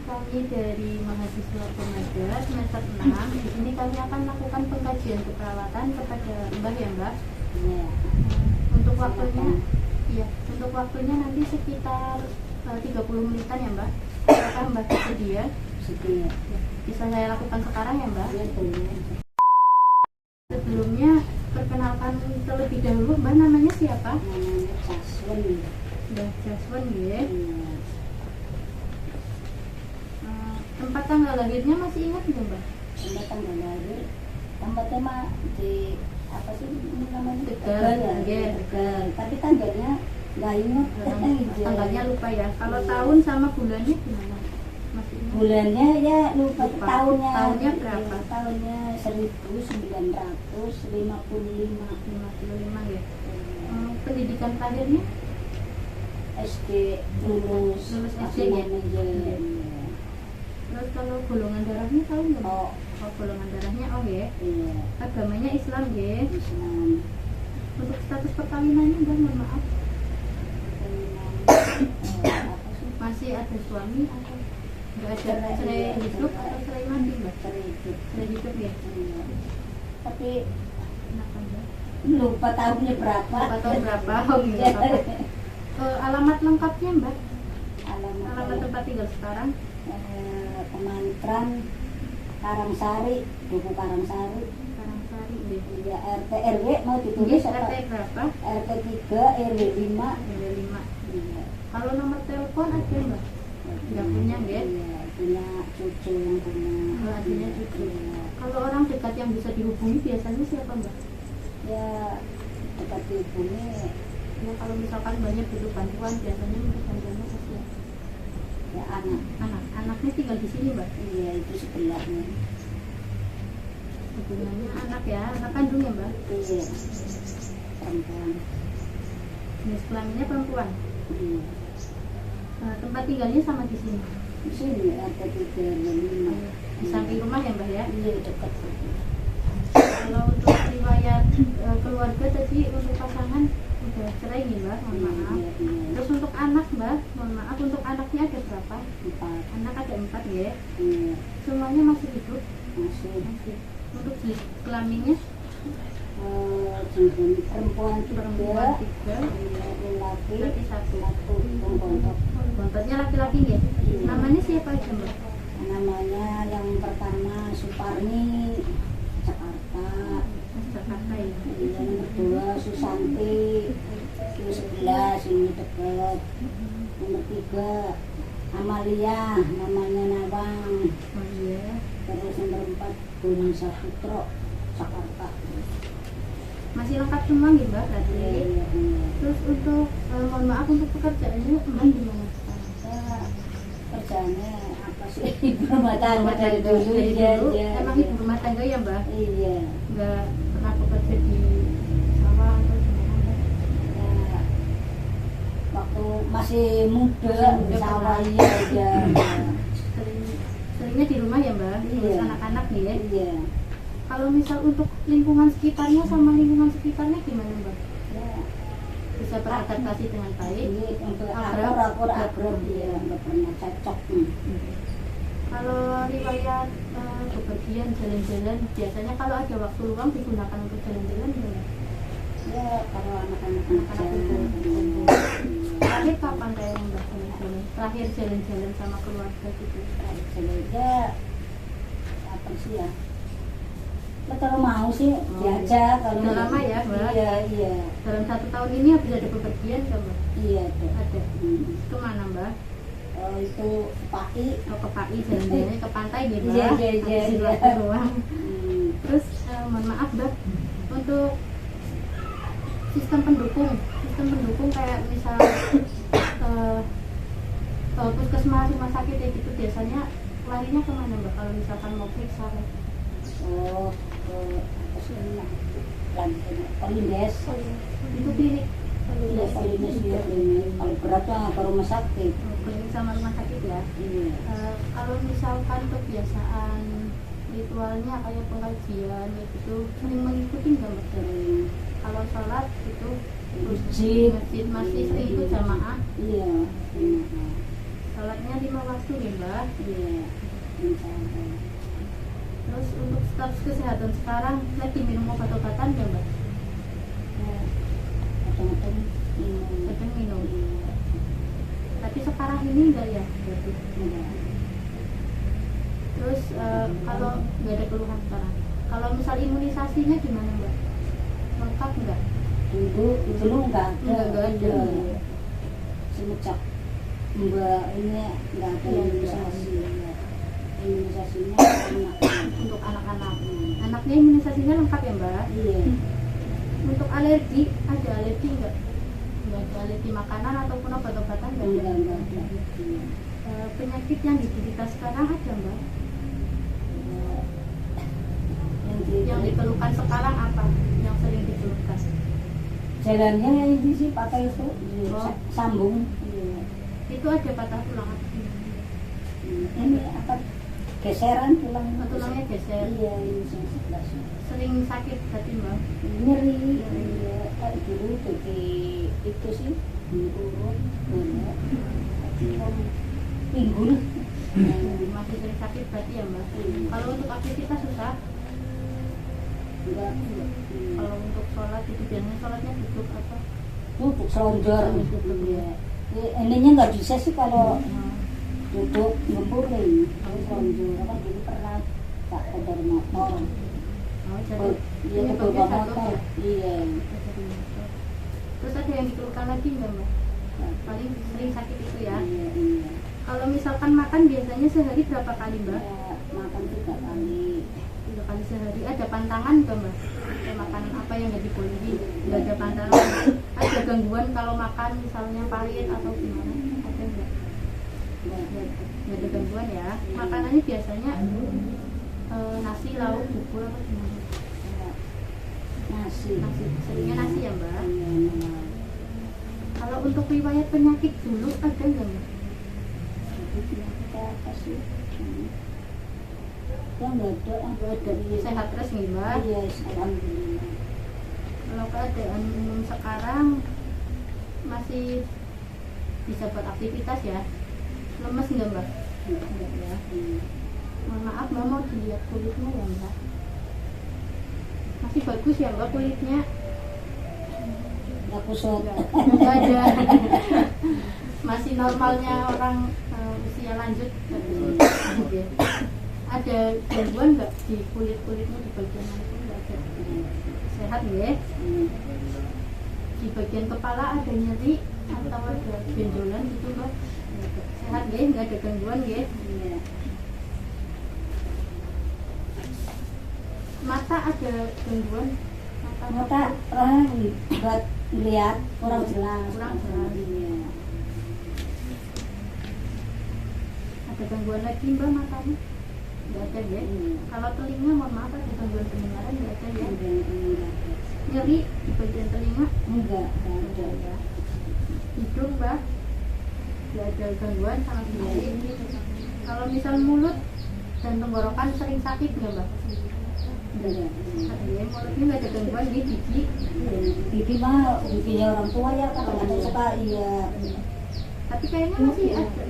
Kami dari mahasiswa Permada semester 6. Di sini kami akan melakukan pengkajian keperawatan kepada Mbah ya Mbah. Iya. Untuk waktunya, iya, untuk waktunya nanti sekitar 30 menitan ya Mbah. Apakah Mbah bersedia? Setia. Bisa saya lakukan sekarang ya Mbah? Iya boleh. Sebelumnya perkenalkan terlebih dahulu Mbah, namanya siapa? Namanya Caswen. Mbah Jaswan ya. Iya. Tempat tanggal lahirnya masih ingat nggak Mbah? Tempat tanggal lahir. Tempatnya mah di apa sih ini namanya? Tegal, ya. iya. Tegal. Tapi tanggalnya nggak ingat. Tanggalnya lupa ya. Kalau tahun sama bulannya gimana? Masih ingat? Bulannya ya lupa. Lupa. Tahunnya. Tahunnya berapa? Tahunnya 1955. 55 ya. Pendidikan terakhirnya? SD lulus Lulus SD masih ya? manajer. Terus kalau golongan darahnya tahu nggak? Oh Golongan darahnya ya. iya, Agamanya Islam ya. Islam. Untuk status perkawinannya Mbak, mohon maaf. Apa sih? Masih ada suami atau nggak ada? Cerai, Cerai iya. hidup atau cerai mati Mbak? Cerai hidup. Cerai hidup ya. Iya. Tapi Kenapa Mbak? lupa tahunnya berapa. Berapa tahun berapa? Oh iya. Alamat lengkapnya Mbak? Alamat tempat tinggal sekarang? Kemantran Karangsari, Duku Karangsari. Karangsari deh. Iya, RT RW mau ditulis RT apa? berapa? RT 3 RW 5. Ada 5. Iya. Kalau nomor telepon ada Mbak? Nggak punya ya? Iya, punya cucu yang punya. Oh, adanya cucu. Iya. Kalau orang dekat yang bisa dihubungi biasanya siapa Mbak? Ya dekat dihubungi. Ya kalau misalkan banyak butuh bantuan biasanya minta bantuannya ke siapa? Ya anak. Anaknya tinggal di sini Mbak? Iya itu sebelahnya. Hubungannya anak ya, anak kandung ya Mbak? Iya perempuan. Jenis kelaminnya perempuan. Iya. Tempat tinggalnya sama di sini. Di sini RT 3 RW 5. Di samping rumah ya Mbak ya? Iya dekat. Kalau untuk riwayat keluarga tadi untuk pasangan udah cerai nih Mbak, mohon maaf. Iya, iya. Terus untuk anak Mbak, mohon maaf, untuk anaknya ada berapa? 4. Anak ada 4 ya. Iya Semuanya masih hidup? masih. Masih. Untuk jenis kelaminnya Jenis perempuan 3. perempuan 3, Laki laki 1. 1 bontot. Bontotnya laki-laki ya? Iya. Namanya siapa aja Mbak? Namanya yang pertama Suparni Jakarta. Jakarta ya. Yang kedua Susanti itu 11 ini dekat. Nomor 3 Amalia namanya Nawang. Oh iya. Terus nomor 4 Buni Saputro Jakarta. Masih lengkap semua nih Mbak berarti. Iya. Terus untuk mohon maaf untuk pekerjaannya Mbak gimana sekarang? Saya kerjanya apa sih? Ibu rumah tangga dari dulu. Dari Iya, dulu iya, emang iya. ibu rumah tangga ya Mbak? Iya. Nggak pernah bekerja di sawah atau gimana Mbak? Ya, waktu masih muda muda sawah pernah. iya. Seringnya di rumah ya Mbak? Iya. Ngurus anak-anak nih ya? Iya. Kalau misal untuk lingkungan sekitarnya sama lingkungan sekitarnya gimana Mbak? Ya, Bisa beradaptasi dengan baik? ini untuk Akrab. akrab dia nggak pernah cocok. Kalau riwayat bepergian jalan-jalan, biasanya kalau ada waktu luang digunakan untuk jalan-jalan gimana? Ya kalau anak-anak Anak-anak kerja, itu. Terakhir kapan kayak Mbak jalan-jalan? Terakhir jalan-jalan sama keluarga gitu? ya apa sih ya? Ya, kalau mau sih diajak kalau Udah lama ya, Mbak? Iya iya Dalam 1 tahun ini habis ada bepergian nggak Mbak? iya tuh. Ada. Kemana Mbak? Oh, itu PAI. Oh, ke PAI jalan-jalannya ke pantai gitu Mbak? Iya, iya, iya, Habis iya. waktu luang. Hmm. Terus mohon maaf Mbak, untuk sistem pendukung kayak misal puskesmas, rumah sakit kayak gitu biasanya larinya kemana Mbak kalau misalkan mau periksa? Oh, apa sih ini? Polindes. Itu klinik. Iya, polindes dia klinik. Kalau beratnya ke rumah sakit. Klinik sama rumah sakit ya. Iya. Kalau misalkan kebiasaan ritualnya kayak pengajian gitu sering mengikuti nggak Mbak? Sering. Kalau sholat itu Masjid. masjid masih sering itu jamaah. Iya. Sholatnya 5 waktu nih Mbak. Iya, insya Allah. Terus untuk status kesehatan sekarang lagi minum obat-obatan nggak Mbak? Ya, kadang-kadang minum. Kadang minum. Iya, Tapi sekarang ini enggak ya? Berarti. enggak. Terus kalau nggak ada keluhan sekarang, kalau misal imunisasinya gimana Mbak? Lengkap nggak? Dulu enggak ada. Nggak ada. Iya. Semenjak Mbak ini enggak ada Iya, imunisasi. Ya. Imunisasinya anak-anak. Untuk anak-anak. Anaknya imunisasinya lengkap ya Mbak? Iya. Untuk alergi, ada alergi nggak? Nggak ada alergi makanan ataupun obat-obatan nggak ada? Enggak ada. Iya. Penyakit yang diderita sekarang ada Mbak? Yang dikeluhkan sekarang apa? Yang sering dikeluhkan? Jalannya ini sih pakai itu Oh. sambung. Iya. Itu ada patah tulang atau gimana? Ini apa geseran tulang? Oh, tulangnya geser. Iya, ini sebelah sini. Sering sakit berarti Mbak? Nyeri. Iya, kayak dulu jadi itu sih urut, banyak. Tapi kan pinggul. Masih sering sakit berarti ya Mbak? Kalau untuk aktivitas susah? Enggak. Kalau untuk sholat itu biasanya sholatnya duduk apa? Duduk selonjor. Iya. Ininya nggak bisa sih kalau duduk ngempurin. Kalau selonjor kan dulu pernah tak kedar motor. Oh, jadi Iya, ini kedar bagian satu motor. ya? Iya. Terus ada yang dikeluhkan lagi nggak Mbak? Paling sering sakit itu ya? Iya, iya. Kalau misalkan makan biasanya sehari berapa kali Mbak? Ya, makan 3 kali. 3 kali sehari. Ada pantangan nggak Mbak? Kayak makanan apa yang nggak dibolehi? Nggak ada pantangan. Ada gangguan kalau makan misalnya pahit atau gimana? Ada nggak? Nggak ada gangguan ya. Makanannya biasanya nasi, lauk, bubur apa gimana? Ya, nasi. Nasi. Seringnya nasi ya Mbak? Iya, memang. Kalau untuk riwayat penyakit dulu ada nggak Mbak? Jadi penyakit apa sih? Ya nggak ada. Nggak ada. Sehat terus nih Mbak? Iya, alhamdulillah. Kalau keadaan umum sekarang masih bisa buat aktivitas ya? Lemes nggak Mbak? Enggak ya. Mohon maaf Mbak, mau dilihat kulitnya ya Mbak? Masih bagus ya Mbak kulitnya? Nggak kusut. Enggak ada. Masih normalnya orang usia lanjut. Oke. Ada gangguan nggak di kulitnya di bagian mana pun nggak ada? Sehat ya? Di bagian kepala ada nyeri atau ada benjolan gitu Mbak? Sehat ya? Nggak ada gangguan ya? Iya. Mata ada gangguan? Mata pernah buat lihat kurang jelas. Kurang jelas. Iya. Ada gangguan lagi Mbak matanya? Nggak ada ya? Kalau telinga mohon maaf ada gangguan pendengaran nggak ada ya? Enggak. Nyeri di bagian telinga? Enggak Nggak ada. ada. Hidung Mbak? Nggak ada gangguan sama sekali. Kalau misal mulut dan tenggorokan sering sakit nggak Mbak? Enggak. Ada ya? Mulutnya nggak ada gangguan di gigi? Bibi mah bibinya orang tua ya kadang-kadang suka iya. Tapi kayaknya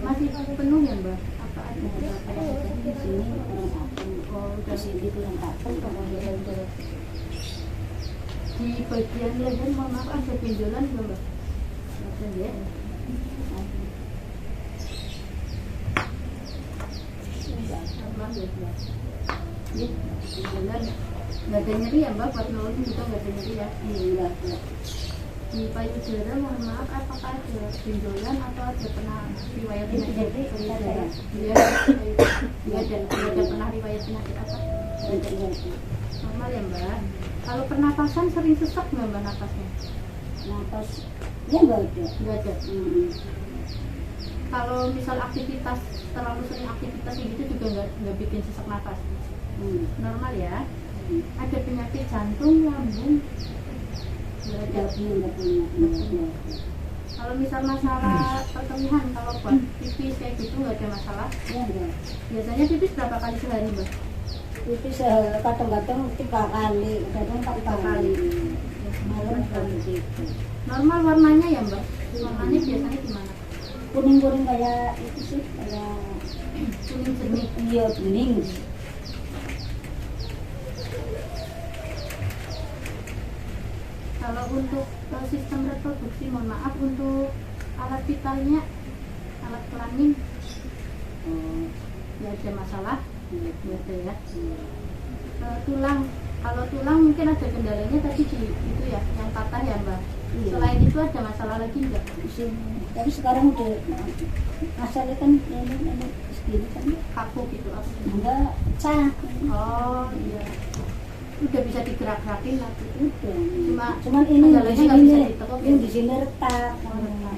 masih penuh ya Mbak? Apa ada berapa yang ada? Di sini kurang satu. Oh, Di udah sini kurang satu. di bagian leher mohon maaf ada benjolan nggak Mbak? Ada ya? Normal ya Mbak? Ya, benjolan nggak ada nyeri ya Mbak? Buat nulun juga nggak ada nyeri ya? Enggak. Di payudara mohon maaf apakah ada benjolan atau ada pernah riwayat penyakit payudara? Iya, ada pernah riwayat penyakit apa? Normal ya Mbak? Kalau pernapasan sering sesak nggak Mbak napasnya? Napas ya enggak ada. Nggak ada. Kalau misal aktivitas terlalu sering aktivitas kayak gitu juga nggak bikin sesak napas. Normal ya? Ada penyakit jantung, lambung? Nggak ada. Enggak punya. Kalau misal masalah perkemihan, kalau buat pipis kayak gitu nggak ada masalah. Ya enggak. Biasanya pipis berapa kali sehari Mbak? Itu kadang-kadang 3 kali, kadang 4 kali. Malam kali gitu. Normal warnanya ya Mbak? Warnanya biasanya gimana? kuning-kuning kayak itu sih, kayak kuning jernih. iya bening. Kalau untuk sistem reproduksi, mohon maaf, untuk alat vitalnya, alat kelamin ya ada masalah, ya ada ya. Tulang, kalau tulang mungkin ada kendalanya tadi di itu ya, yang patah ya Mbak. Iya. Selain itu ada masalah lagi enggak? Tapi sekarang udah asalnya kan ini segini kan Kaku gitu apa? enggak cah. Oh iya, udah bisa digerak-gerakin lagi. Udah. Cuman Cuman ini di kendalanya nggak bisa sini, ditekuk ini ya? di sini retak,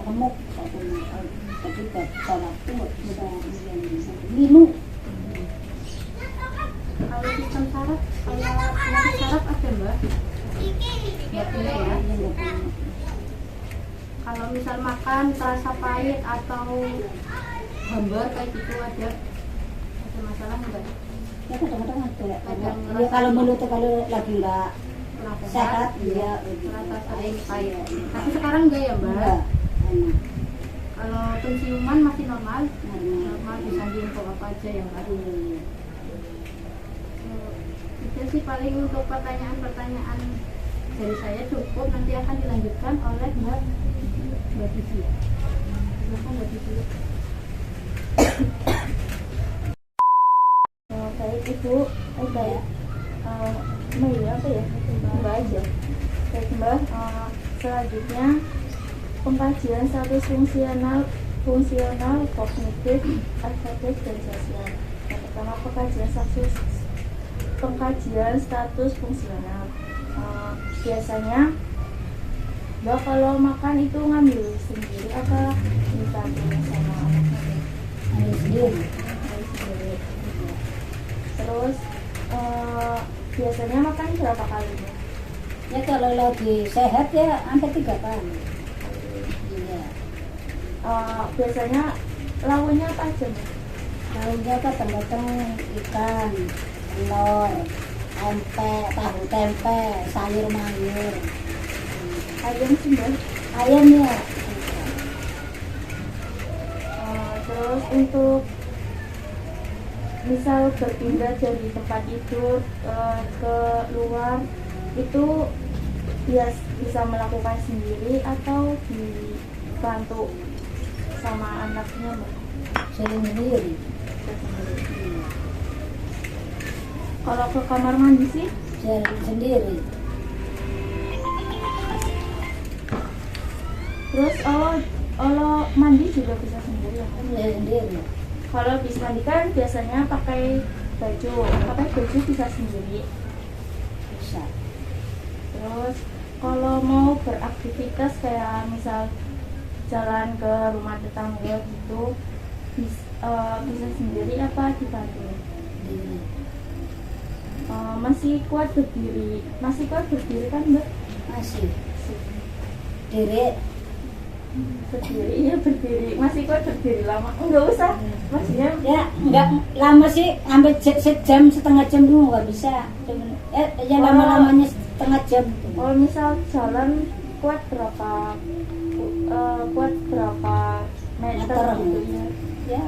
remuk. Tapi gak bisa waktu, nggak bisa minum. Kalau sistem saraf, kayak penyakit saraf ada Mbak? Nggak punya ya? Kalau misal makan terasa pahit atau hambar kayak gitu ada masalah enggak? Ya kadang-kadang ada. Kadang Ya, kalau mulutnya kalau lagi nggak sehat, ya terasa sering pahit. Tapi sekarang enggak ya Mbak? enggak enak. Kalau penciuman masih normal, normal bisa diinfo apa aja ya Mbak? Itu sih paling untuk pertanyaan-pertanyaan dari saya cukup, nanti akan dilanjutkan oleh Mbak Disi. Silakan Mbak Disi. Baik Ibu, baik. Mbak apa ya? Mbak aja. Baik Mbak, selanjutnya pengkajian status fungsional, kognitif, afektif dan sosial. Yang pertama pengkajian status fungsional. Biasanya Mbak kalau makan itu ngambil sendiri apa minta tolong sama anaknya? Ambil sendiri. Ngambil sendiri. Terus biasanya makan berapa kali? Ya kalau lagi sehat ya hampir 3 kali. Iya. Biasanya lauknya apa aja Mbak? Lauknya kadang-kadang ikan, telur, tempe, tahu tempe, sayur mayur. Ayam sih Mbak. Ayam ya. Terus untuk misal berpindah dari tempat tidur ke luar itu bisa melakukan sendiri atau dibantu sama anaknya Mbak? Sendiri. Kalau ke kamar mandi sih Sendiri. terus kalau mandi juga bisa sendiri ya? Sendiri. Kalau habis mandi kan biasanya pakai baju bisa sendiri. Bisa. Terus kalau mau beraktivitas kayak misal jalan ke rumah tetangga gitu bisa sendiri apa dibantu? Sendiri. Masih kuat berdiri kan Mbak? Masih. Diri. Berdiri masih kuat berdiri lama? Enggak usah maksudnya Ya enggak lama sih, sampai sejam, setengah jam dulu nggak bisa. Ya lama-lamanya setengah jam. kalau misal jalan kuat berapa meter gitu ya? Ya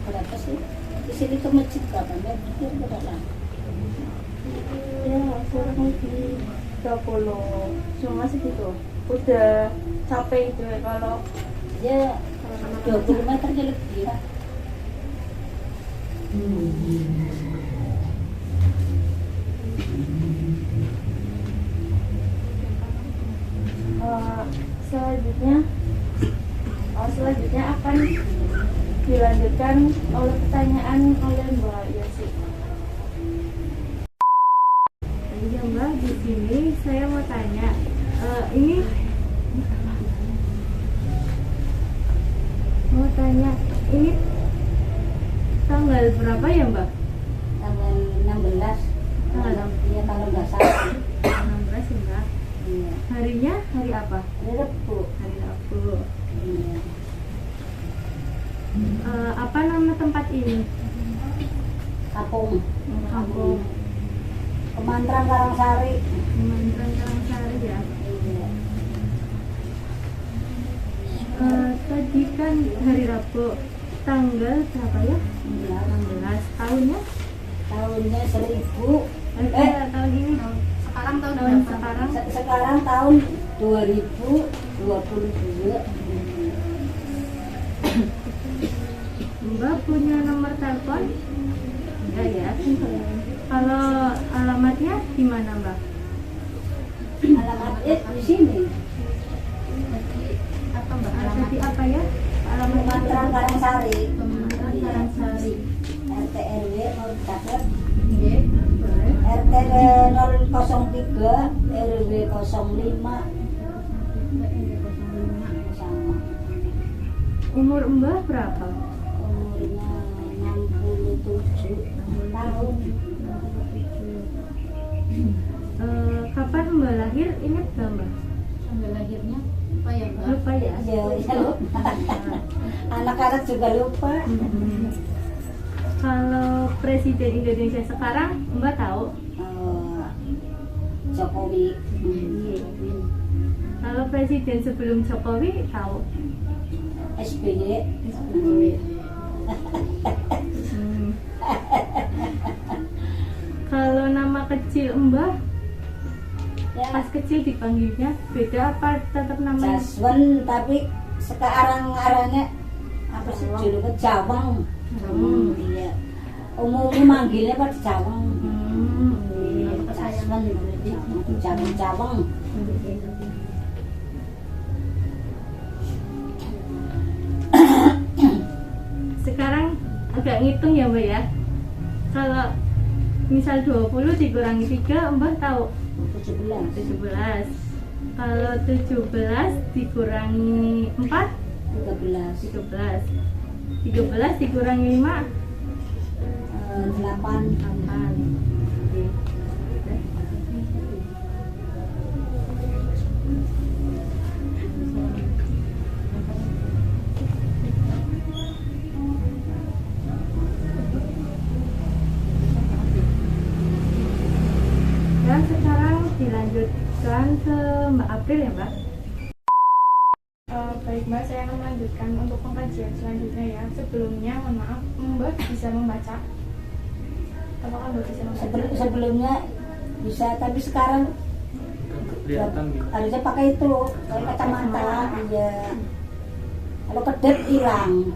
berapa sih? Di sini ke masjid berapa meter berapa? Ya kurang lebih 20 cuma segitu udah capek itu ya kalau Ya 20 meter aja lebih ya. selanjutnya akan dilanjutkan oleh pertanyaan oleh Mbak Yasi. Iya Mbak, di sini saya mau tanya, ini tanggal berapa ya Mbak? Tanggal 16. Tanggal Ya kalau nggak salah. 16 ya Mbak. Iya. Harinya hari apa? Hari Rabu. Hari Rabu. Iya. Apa nama tempat ini? Kapung. Kampung Kemanteran Karangsari. Kementerian Karangsari ya. Iya. Tadi kan hari Rabu, tanggal berapa ya? 16 tahunnya? Tahunnya 1000. Tahun ini. Sekarang tahun Tahun berapa? sekarang. Sekarang tahun 2022. Mbak punya nomor telepon? Enggak ya? Kalau alamatnya di mana Mbak? Alamatnya di sini. Jadi apa Mbak Tadi alamatnya? apa ya? Alamat Pematran Karangsari. Pematran Karangsari. RT RW mau dapat Nggih, boleh. RT 003 RW 05 sama. Umur Mbak berapa? Umurnya 67 tahun. Kapan Mbak lahir? Ingat gak Mbak? Tanggal lahirnya apa ya Mbak? Lupa ya? Ya, ya lupa. Anak-anak juga lupa. Kalau Presiden Indonesia sekarang Mbak tahu? Jokowi. Kalau Presiden sebelum Jokowi tahu? SBY. Kalau nama kecil Mbak Ya, pas kecil dipanggilnya beda apa tetap namanya? Jaswan, tapi sekarang arahnya apa sih julukan Jawang. Iya. Umumnya manggilnya Pak Jawang. Iya, Jaswan, Jawang. Sekarang agak ngitung ya Mbak ya. Kalau misal 20 dikurangi 3 Mbak tahu? 17. 17. Kalau 17 dikurangi 4 13. 13. 13 dikurangi 5 8. 8. Dan sekarang dilanjutkan ke Mbak April ya Mbak. Baik Mbak, saya akan melanjutkan untuk pengkajian selanjutnya ya. Sebelumnya, mohon maaf, Mbak bisa membaca? Apakah Mbak bisa membaca? Sebelumnya bisa, tapi sekarang Kelihatan gitu. harusnya pakai itu, pakai kacamata. Iya. Kalau kedep hilang.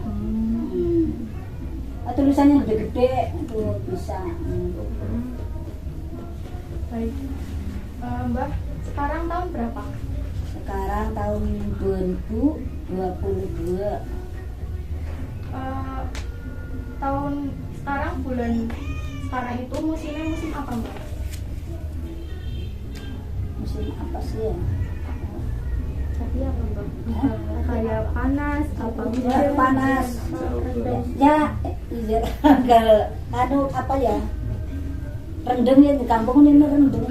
Tulisannya lebih gede, itu bisa. Baik. Mbak, sekarang tahun berapa? Sekarang tahun 2022. Tahun sekarang, bulan sekarang itu musimnya musim apa Mbak? Musim apa sih ya? Tadi apa Mbak? Kayak panas apa Ya, panas. Ya, iya. Enggak, apa ya? Rendeng ya, di kampung ini rendeng.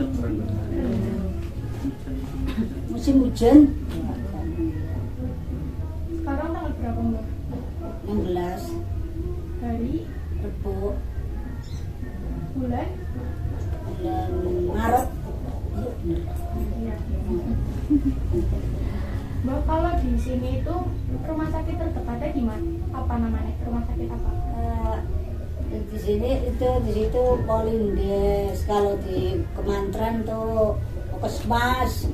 Musim hujan. Sekarang tanggal berapa Mbak? 16 Hari, Rebo, bulan? bulan Maret. Iya. Mbak, kalau di sini itu rumah sakit terdekatnya di mana? Apa namanya? Rumah sakit apa? Di sini itu, di situ Polindes. Kalau di Kemantran tuh Puskesmas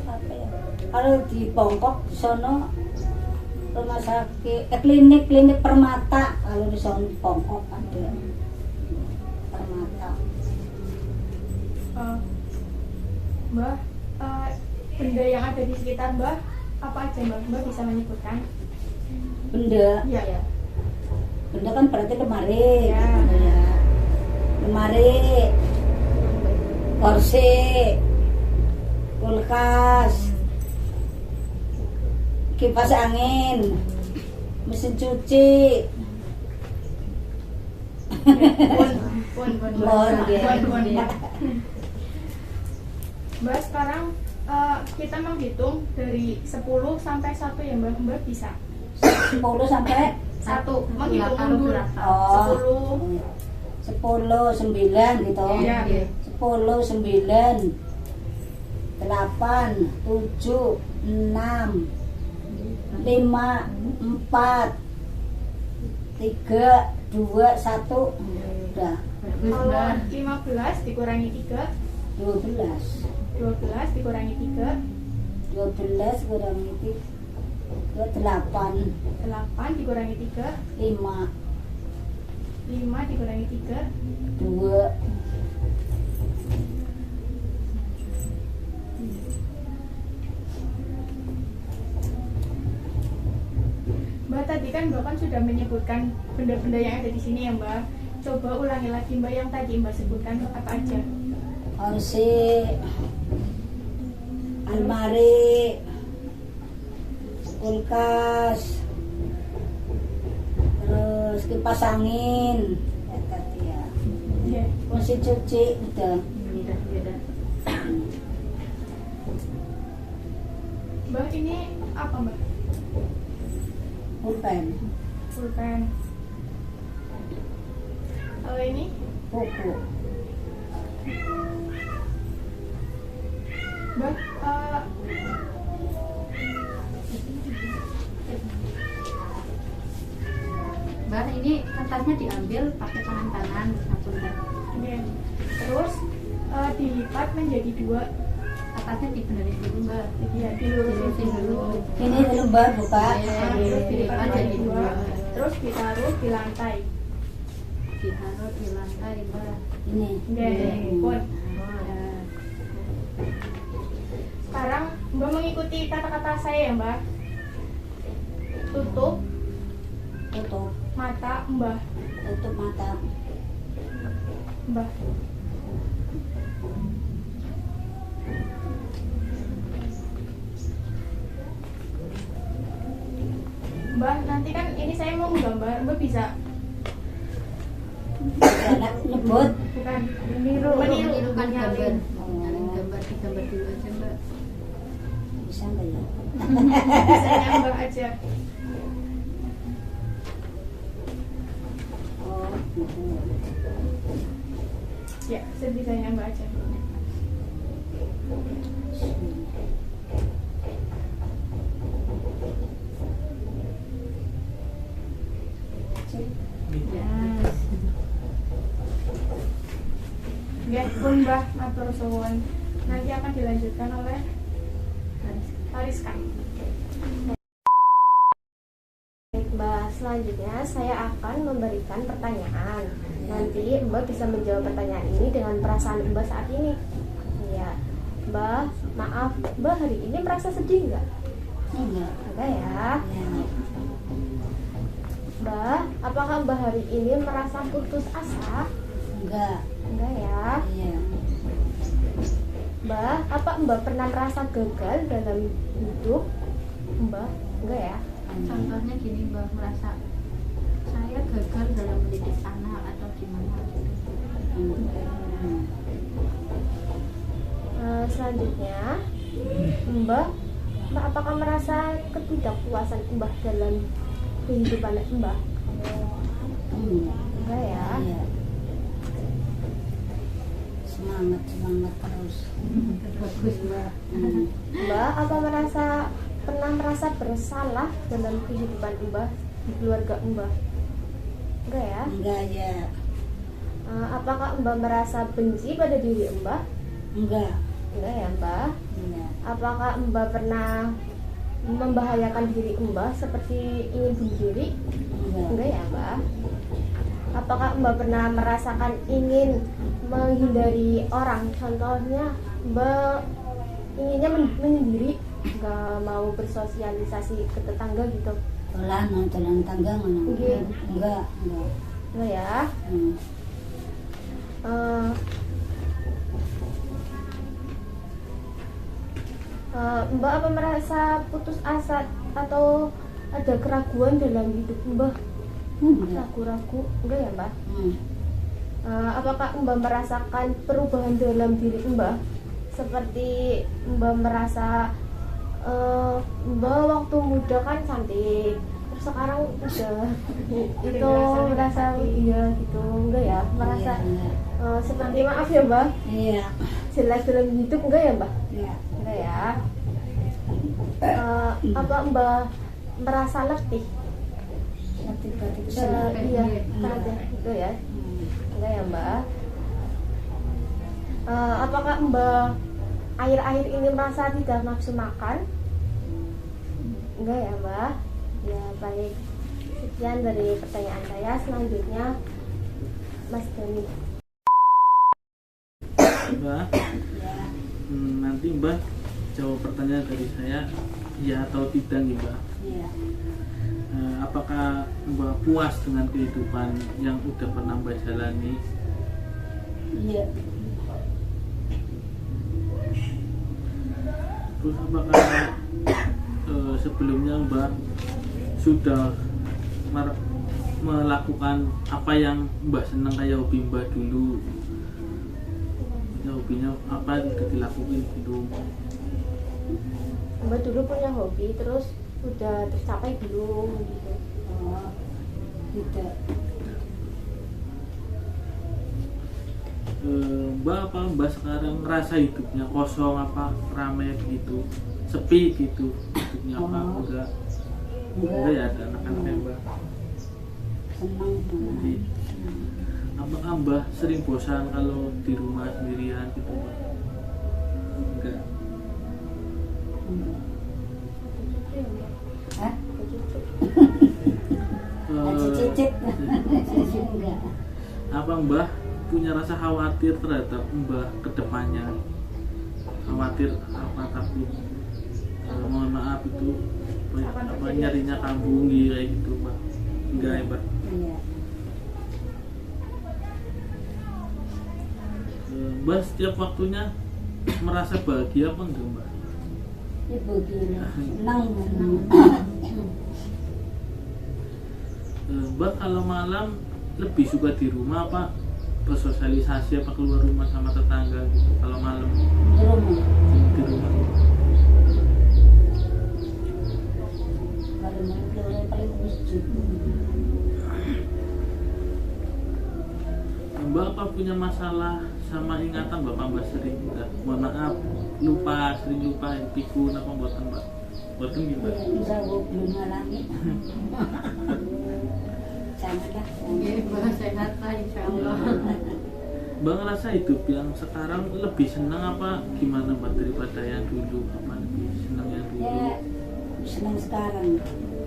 apa ya? Kalau di Bongkok di sono rumah sakit, klinik Permata. Kalau di sono Bongkok ada Permata. Mbak, benda yang ada di sekitar Mbak apa aja Mbak? Mbak bisa menyebutkan? Benda, Iya. benda kan berarti lemari. Ya. Gitu ya. Lemari, kursi, kulkas, kipas angin, mesin cuci. Pun. Ya. Mbak, sekarang kita menghitung dari 10 sampai 1 ya Mbak. Mbak bisa? 10 sampai 1 menghitung mundur. 10, 9 gitu. Iya. 10, 9, 8, 7, 6, 5, 4, 3, 2, 1. Udah. Bagus, Kalau Mbak. 15 dikurangi 3, 12. 12 dikurangi 3, 12 kurangi 3, 8. 8 dikurangi 3, 5, 5 dikurangi 3, 2. Mbak tadi kan Mbak kan sudah menyebutkan benda-benda yang ada di sini ya Mbak. Coba ulangi lagi Mbak yang tadi Mbak sebutkan apa aja. Kursi, almari, kulkas, terus kipas angin, ya tadi ya. Iya. Mesin cuci udah. Beda-beda. Mbak ini apa Mbak? Pulpen, Pulpen. Kalau ini buku, Mbak Mbak, ini kertasnya diambil pakai tangan kanan, apunten. ini. Terus dilipat menjadi 2. Kertasnya dibenerin dulu, Mbak. Ya, dilurusin Dilurusin dulu. dulu. ini dulu Mbak buka. Iya. Terus Dilipat dilipat jadi jadi 2. 2. Terus ditaruh di lantai. Ditaruh di lantai, Mbak. Ini. Oke, pun. Ya. Sekarang Mbak mengikuti kata-kata saya ya Mbak. Tutup Tutup, mata Mbah. tutup mata. Mbah. Mbah, nanti kan ini saya mau menggambar, Mbah bisa Jangan nyebut. bukan Meniru nyalin. kan gambar. Nyalin gambar, digambar dulu aja, Mbak. Bisa nggak ya? Bisa nyambah aja. Oh, gitu. Ya, sebisa nyambah aja. Ya, pun Mbah, matur suwun. Nanti akan dilanjutkan oleh Ariska. Baik Mbak, selanjutnya saya akan memberikan pertanyaan. Nanti Mbak bisa menjawab pertanyaan ini dengan perasaan Mbak saat ini. Iya, Mbak, maaf, Mbak hari ini merasa sedih nggak? Enggak. Enggak ya. Ya. Mbak, apakah Mbak hari ini merasa putus asa? Enggak. Enggak ya. Iya. Mbak, apa Mbak pernah merasa gagal dalam hidup? Mbak, enggak ya. Contohnya gini, Mbak, merasa saya gagal dalam mendidik anak atau gimana gitu. Selanjutnya, Mbak, apakah merasa ketidakpuasan Mbak dalam kehidupan Mbak? Enggak ya. Iya. Semangat terus. Bagus, Mbak. Mbak, apa pernah merasa bersalah dalam kehidupan Mbak di keluarga Mbak? Enggak ya. Enggak ya. Apakah Mbak merasa benci pada diri Mbak? Enggak. Enggak ya Mbak. Enggak. Apakah Mbak pernah membahayakan diri Mbak seperti ingin bunuh diri? Enggak. Enggak ya Mbak. Apakah Mbak pernah merasakan ingin menghindari orang? Contohnya Mbak inginnya menyendiri, nggak mau bersosialisasi ke tetangga gitu. Jalan tangga mana? Enggak. Enggak. Enggak ya. Hmm. Mbak apa merasa putus asa atau ada keraguan dalam hidup Mbak? Enggak. Ragu-ragu? Enggak ya Mbak? Hmm. Apakah Mbak merasakan perubahan dalam diri Mbak? Seperti Mbak merasa Mbak waktu muda kan cantik, terus sekarang udah itu merasa iya gitu, enggak ya? Merasa Iya. seperti maaf ya Mbak, Iya. jelas dalam hidup enggak ya Mbak? Iya. Enggak ya? Apa Mbak merasa letih. Letih berarti Iya, kesenangan. karena itu ya. Enggak ya Mbak? Apakah Mbak akhir-akhir ini merasa tidak nafsu makan? Enggak ya Mbak? Ya baik. Sekian dari pertanyaan saya. Selanjutnya Mas Doni. Mbak, Ya. nanti Mbak jawab pertanyaan dari saya ya atau tidak nih Mbak. Iya. Apakah Mbak puas dengan kehidupan yang udah pernah Mbak jalani? Iya. Terus apakah sebelumnya Mbak sudah melakukan apa yang Mbak senang kayak hobi Mbak dulu? Ya, hobinya apa itu dilakuin gitu? Mbak dulu punya hobi terus udah tercapai belum gitu? Oh, tidak. Mbak apa Mbak sekarang ngerasa hidupnya kosong apa rame gitu, sepi gitu hidupnya apa Oh. enggak ya ada anak-anaknya Mbak. Senang. Jadi, apakah Mbak sering bosan kalau di rumah sendirian gitu Mbak? Enggak. Hah? Eh, Aji cicit. Cicit enggak. apa Mbak punya rasa khawatir terhadap Mbak kedepannya? Khawatir apa takut? Mohon maaf itu apa nyarinya kambung gitu kayak gitu Mbak? Enggak ya Mbak? Iya. Mbak setiap waktunya merasa bahagia apa enggak Mbak? Ya begini. Senang. Mbak kalau malam lebih suka di rumah apa bersosialisasi apa keluar rumah sama tetangga gitu kalau malam Di rumah. di rumah? Kalau mau keluar paling masjid. Mbak apa punya masalah sama ingatan Mbak sering enggak? Mohon maaf lupa sering lupa pikun apa buatan Mbak? Buatan gimana? Ya, insya Allah belum ngalami. Janganlah. Oke, Mbak sehat lah insya Allah. Mbak ngerasa hidup yang sekarang lebih senang apa gimana Mbak daripada yang dulu? Apa lebih senang yang dulu? Ya, senang sekarang.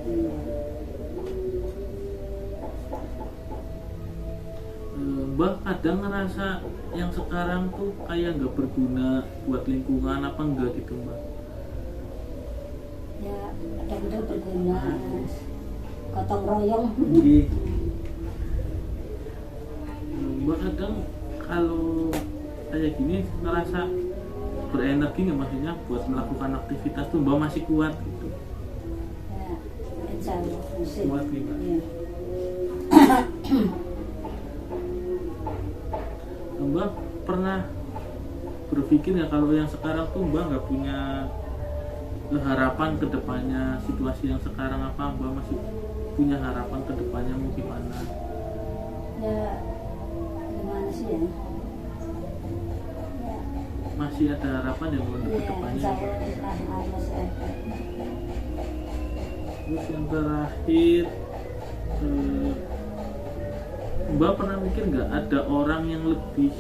Iya. Mbak kadang ngerasa yang sekarang tuh kayak nggak berguna buat lingkungan apa enggak gitu Mbak? Ya, kadang itu berguna. Gotong royong. Iya. Mbak kadang kalau kayak gini ngerasa berenergi nggak maksudnya buat melakukan aktivitas tuh Mbak masih kuat gitu? Ya, insya Allah masih. Kuat nih Mbak. Iya. Mbak pernah berpikir ya kalau yang sekarang tuh Mbak nggak punya harapan ke depannya situasi yang sekarang apa Mbak masih punya harapan ke depannya mau gimana? Ya, gimana sih ya? Ya, Masih ada harapan yang mau ke iya, depannya? insya Allah masih ada. Terus yang terakhir Mbak pernah mikir nggak ada orang yang lebih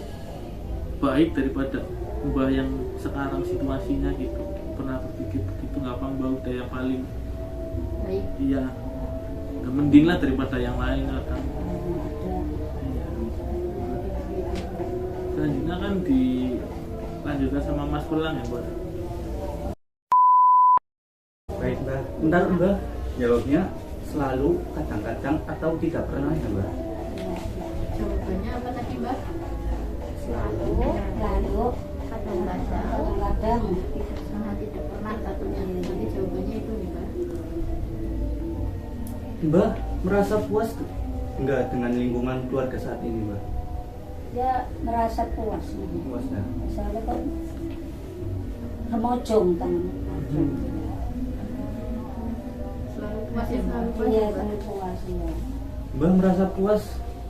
baik daripada Mbak yang sekarang situasinya gitu? Pernah berpikir begitu nggak apa Mbak udah yang paling Baik. iya mending lah daripada yang lain kan? Ada. Iya. Selanjutnya kan dilanjutkan sama Mas Pulang ya Mbak? Baik Mbak, bentar Mbak, jawabnya selalu, kadang-kadang, atau tidak pernah ya Mbak? Jawabannya apa tadi Mbak? Selalu, Lalu, kadang-kadang, kadang-kadang. Sama tidak pernah satunya. Nanti jawabannya itu nih Mbak. Mbak merasa puas enggak dengan lingkungan keluarga saat ini Mbak? Ya, merasa puas. Puas ya? Soalnya kan remojong kan. Selalu puas ya selalu puas. Iya, ya, Mbak? kan puas ya. Mbak merasa puas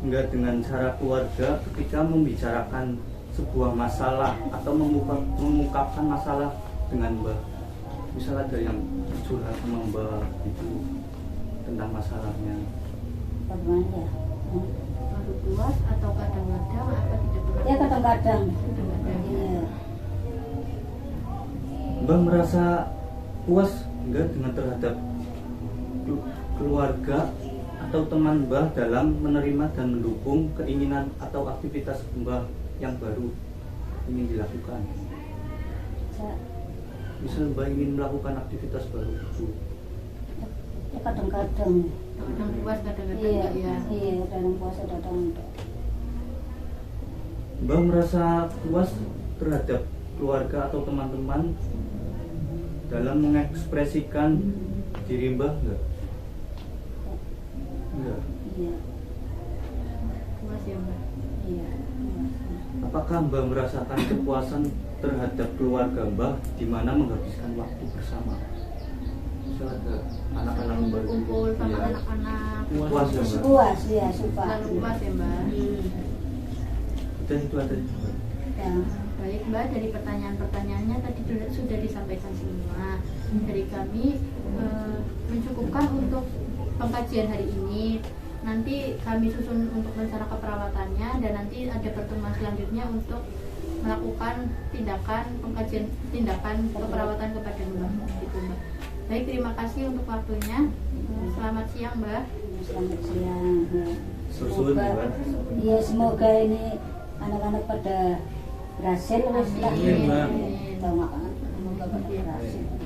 enggak dengan cara keluarga ketika membicarakan sebuah masalah atau mengungkapkan masalah dengan Mbak? misal ada yang curhat sama Mbak itu tentang masalahnya. Bagaimana ya? Baru puas atau kadang-kadang apa tidak pernah? Ya kadang-kadang. Kadang-kadang. Iya. Mbak merasa puas enggak dengan terhadap keluarga atau teman Mbah dalam menerima dan mendukung keinginan atau aktivitas Mbah yang baru ingin dilakukan? Saya Misal Mbah ingin melakukan aktivitas baru itu, ya kadang-kadang. Kadang puas, kadang-kadang Iya, enggak ya. iya, kadang puasa, kadang enggak. Mbah merasa puas terhadap keluarga atau teman-teman dalam mengekspresikan diri Mbah enggak? Enggak. Iya, Puas ya Mbak. iya. Apakah Mbah merasakan kepuasan terhadap keluarga Mbah di mana menghabiskan waktu bersama? Misal ada anak-anak Mbah itu, Kumpul sama iya. anak-anak. Puas ya Mbah? Puas, ya suka. Selalu puas ya Mbak. Dan itu ada Ya. Baik Mbak, dari pertanyaan-pertanyaannya tadi sudah disampaikan semua. Dari kami mencukupkan untuk pengkajian hari ini. Nanti kami susun untuk rencana keperawatannya dan nanti ada pertemuan selanjutnya untuk melakukan tindakan keperawatan kepada Mbak. Gitu Mbak. Baik, terima kasih untuk waktunya. Selamat siang Mbak. Selamat siang. Ya. Susun ya Mbak. Iya, semoga ini anak-anak pada berhasil. Amin. Semoga berhasil.